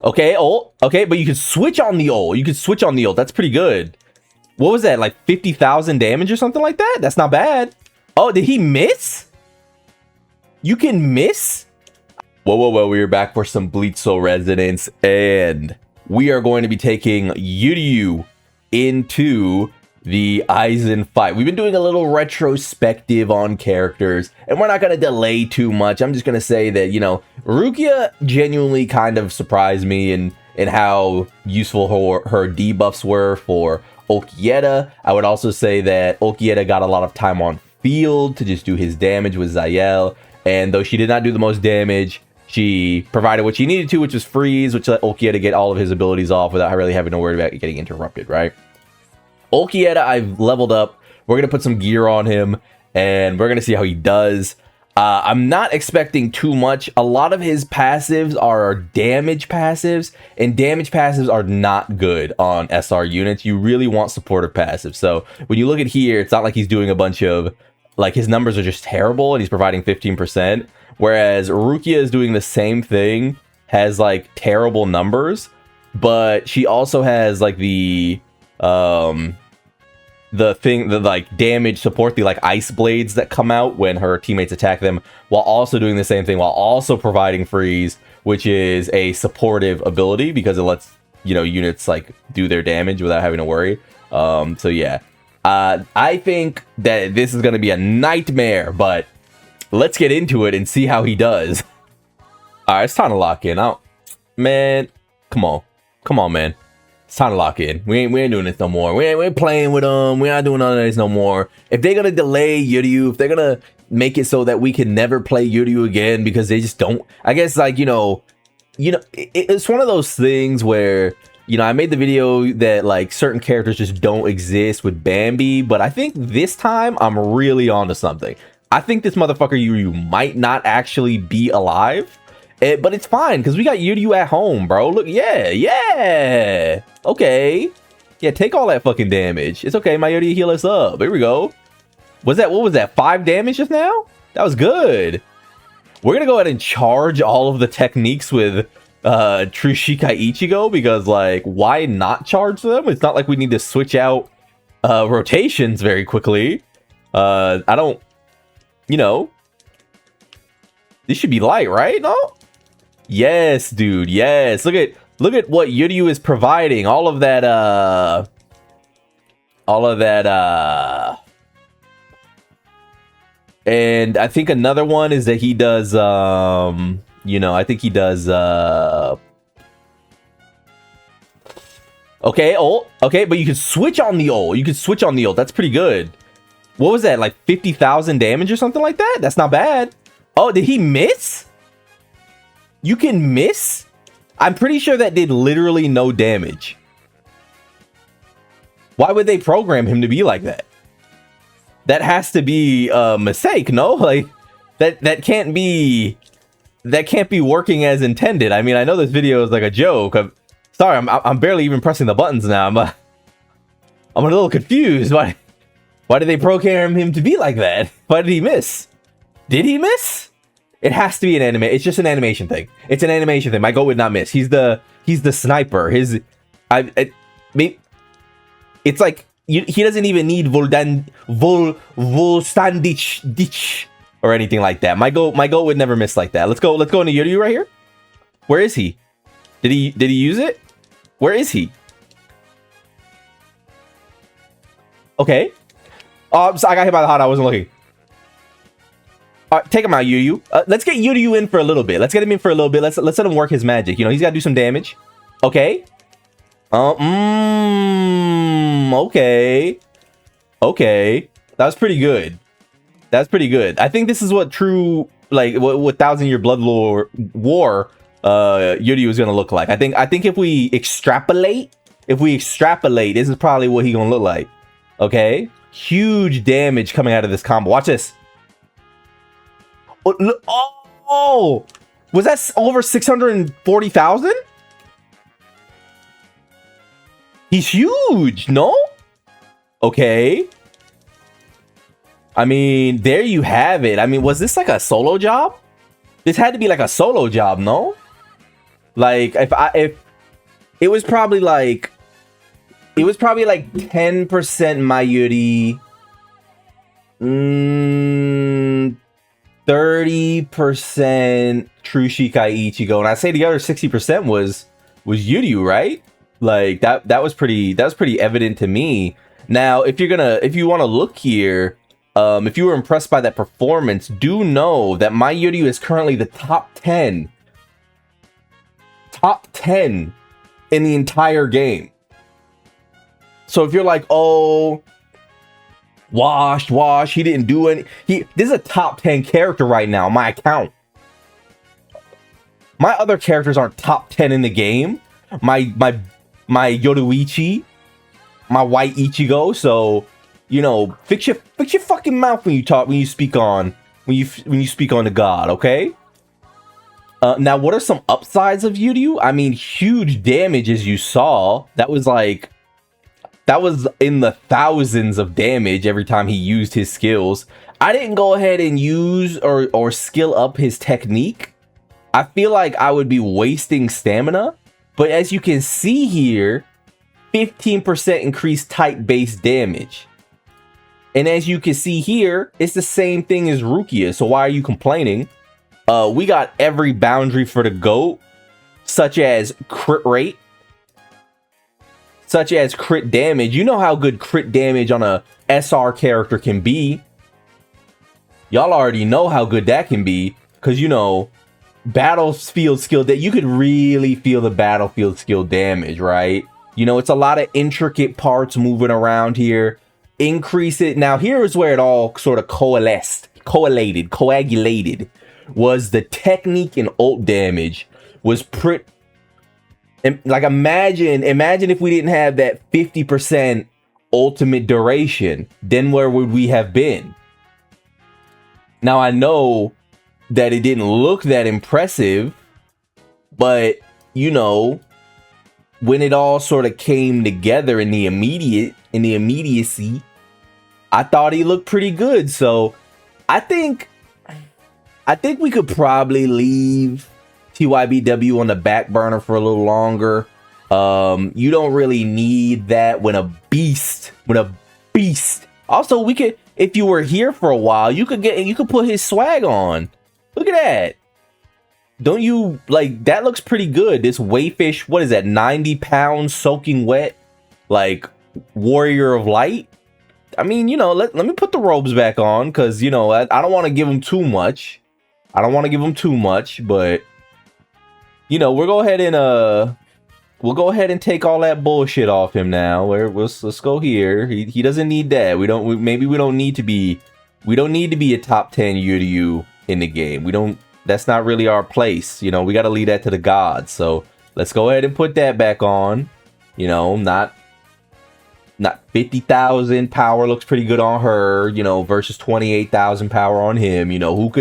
Okay, ult. Okay, but you can switch on the ult. You can switch on the ult. That's pretty good. What was that? Like 50,000 damage or something like that? That's not bad. Oh, did he miss? You can miss? Whoa, whoa, whoa. We are back for some Bleach Soul Resonance. And we are going to be taking Uryu into the Aizen fight. We've been doing a little retrospective on characters, and we're not going to delay too much. I'm just going to say that, you know, Rukia genuinely kind of surprised me in how useful her debuffs were for Okieta. I would also say that Okieta got a lot of time on field to just do his damage with Zael, and though she did not do the most damage, she provided what she needed to, which was freeze, which let Okieta get all of his abilities off without really having to worry about getting interrupted, right? Okieta, I've leveled up. We're going to put some gear on him, and we're going to see how he does. I'm not expecting too much. A lot of his passives are damage passives, and damage passives are not good on SR units. You really want supportive passives. So when you look at here, it's not like he's doing a bunch of, like, his numbers are just terrible, and he's providing 15%. Whereas Rukia is doing the same thing, has, like, terrible numbers, but she also has, like, the like damage support, the like ice blades that come out when her teammates attack them, while also doing the same thing, while also providing freeze, which is a supportive ability because it lets, you know, units like do their damage without having to worry. So yeah, I think that this is going to be a nightmare, but let's get into it and see how he does. All right, it's time to lock in. Man, come on, man. It's time to lock in. We ain't doing this no more. We ain't playing with them. We're not doing none of this no more. If they're gonna delay Uryu, if they're gonna make it so that we can never play Uryu again because they just don't, I guess, like, you know, it's one of those things where, you know, I made the video that like certain characters just don't exist with Bambi, but I think this time I'm really onto something. I think this motherfucker Uryu might not actually be alive. But it's fine, because we got Uryu at home, bro. Look, yeah. Okay. Yeah, take all that fucking damage. It's okay, my Uryu heal us up. Here we go. What was that? 5 damage just now? That was good. We're going to go ahead and charge all of the techniques with True Shikai Ichigo, because, like, why not charge them? It's not like we need to switch out rotations very quickly. I don't, you know. This should be light, right? No? Yes, dude. Yes. Look at what Uryu is providing. All of that and I think another one is that he does you know, I think he does okay, ult. Okay, but you can switch on the ult. You can switch on the ult. That's pretty good. What was that? Like 50,000 damage or something like that? That's not bad. Oh, did he miss? You can miss? I'm pretty sure that did literally no damage. Why would they program him to be like that? That has to be a mistake, no? Like that can't be working as intended. I mean, I know this video is like a joke. I'm barely even pressing the buttons now. I'm a little confused. Why did they program him to be like that? Why did he miss? Did he miss? It has to be an anime. It's just an animation thing. It's an animation thing. My goat would not miss. He's the sniper. It's like he doesn't even need Volstandich or anything like that. My goat would never miss like that. Let's go into Uryu right here. Where is he? Did he use it? Where is he? Okay. So I got hit by the hot. I wasn't looking. Take him out, Uryu. Let's get Uryu in for a little bit. Let's get him in for a little bit. Let's let him work his magic. You know, he's got to do some damage. Okay. Okay. That was pretty good. I think this is what true, like, what 1,000-year blood war Uryu is gonna look like. I think if we extrapolate, this is probably what he's gonna look like. Okay. Huge damage coming out of this combo. Watch this. Oh, was that over 640,000? He's huge, no? Okay. I mean, there you have it. I mean, was this like a solo job? This had to be like a solo job, no? Like if it was probably like 10% Mayuri, 30% True Shikai Ichigo, and I say the other 60% was Uryu, right? Like that was pretty evident to me. Now, if you want to look here, if you were impressed by that performance, do know that my Uryu is currently the top 10 in the entire game. So if you're like, oh, washed, he didn't do any. This is a top 10 character right now on my account. My other characters aren't top 10 in the game. My Yoruichi, my white Ichigo. So, you know, fix your fucking mouth when you speak on the god, okay? Now, what are some upsides of Uryu? I mean, huge damage, as you saw. That was in the thousands of damage every time he used his skills. I didn't go ahead and use or skill up his technique. I feel like I would be wasting stamina. But as you can see here, 15% increased type based damage. And as you can see here, it's the same thing as Rukia. So why are you complaining? We got every boundary for the GOAT, such as crit rate, such as crit damage. You know how good crit damage on a SR character can be. Y'all already know how good that can be, because, you know, battlefield skill that you could really feel the battlefield skill damage, right? You know, it's a lot of intricate parts moving around here. Increase it. Now, here is where it all sort of coagulated. Was the technique and ult damage was pretty. Like, imagine if we didn't have that 50% ultimate duration, then where would we have been? Now, I know that it didn't look that impressive, but, you know, when it all sort of came together in the immediacy, I thought he looked pretty good. So I think we could probably leave TYBW on the back burner for a little longer. You don't really need that when a beast. Also, we could, if you were here for a while, you could put his swag on. Look at that. Don't you like that? Looks pretty good. This Wayfish, what is that? 90 pounds soaking wet, like Warrior of Light. I mean, you know, let me put the robes back on, because, you know, I don't want to give him too much. But, you know, we'll go ahead and take all that bullshit off him now. Let's go here. He doesn't need that. We don't need to be a top 10 Uryu in the game. That's not really our place. You know, we got to leave that to the gods. So let's go ahead and put that back on. You know, not 50,000 power looks pretty good on her, you know, versus 28,000 power on him. You know, who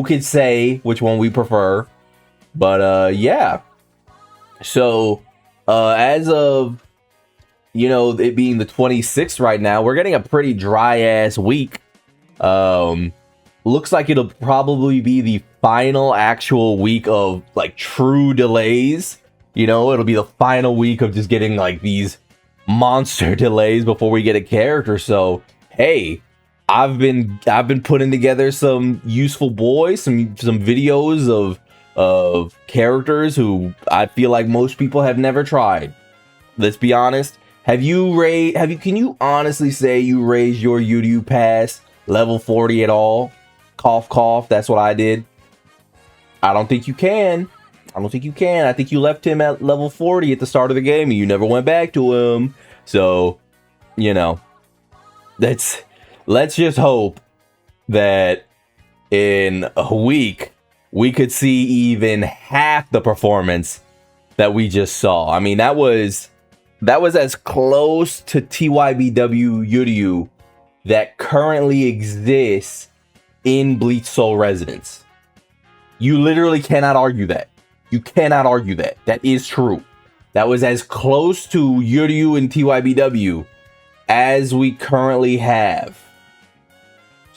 could say which one we prefer? But yeah. So as of, you know, it being the 26th right now, we're getting a pretty dry ass week. Looks like it'll probably be the final actual week of like true delays. You know, it'll be the final week of just getting like these monster delays before we get a character. So hey, I've been putting together some useful boys, some videos of characters who I feel like most people have never tried. Let's be honest. Can you honestly say you raised your Uryu past level 40 at all? Cough, cough. That's what I did. I don't think you can. I think you left him at level 40 at the start of the game and you never went back to him. So, you know, let's just hope that in a week we could see even half the performance that we just saw. I mean, that was as close to TYBW Uryu that currently exists in Bleach Soul Resonance. You literally cannot argue that. You cannot argue that. That is true. That was as close to Uryu and TYBW as we currently have.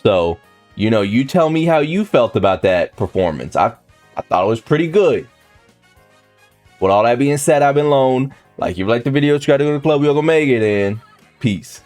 So, you know, you tell me how you felt about that performance. I thought it was pretty good. With all that being said, I've been Lone. Like, if you like the video, try to go to the club, we're gonna make it, and peace.